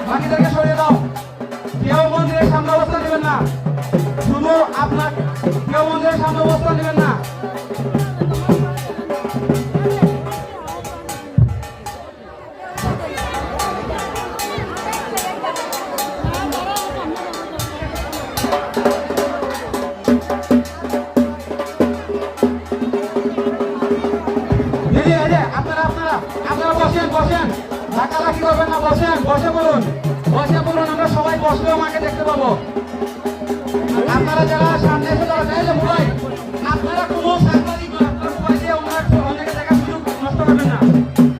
বাকিদেরকে সরিয়ে দাও। কেউ মন্দিরের সামনে অবস্থান নেবেন না, শুধু আপনার কেউ মন্দিরের সামনে অবস্থান নেবেন না। আপনারা বসেন বসেন, ধাক্কাধাক্কি করবেন না, বসেন, বসে বলুন, বসে বলুন, আমরা সবাই বসলেও মাকে দেখতে পাবো। আপনারা যারা সামনে এসে দাঁড়ান, মোবাইল আপনারা কোনো সাংবাদিক না, আপনারা মোবাইল দিয়ে অনেকে দেখার সুযোগ নষ্ট করবেন না।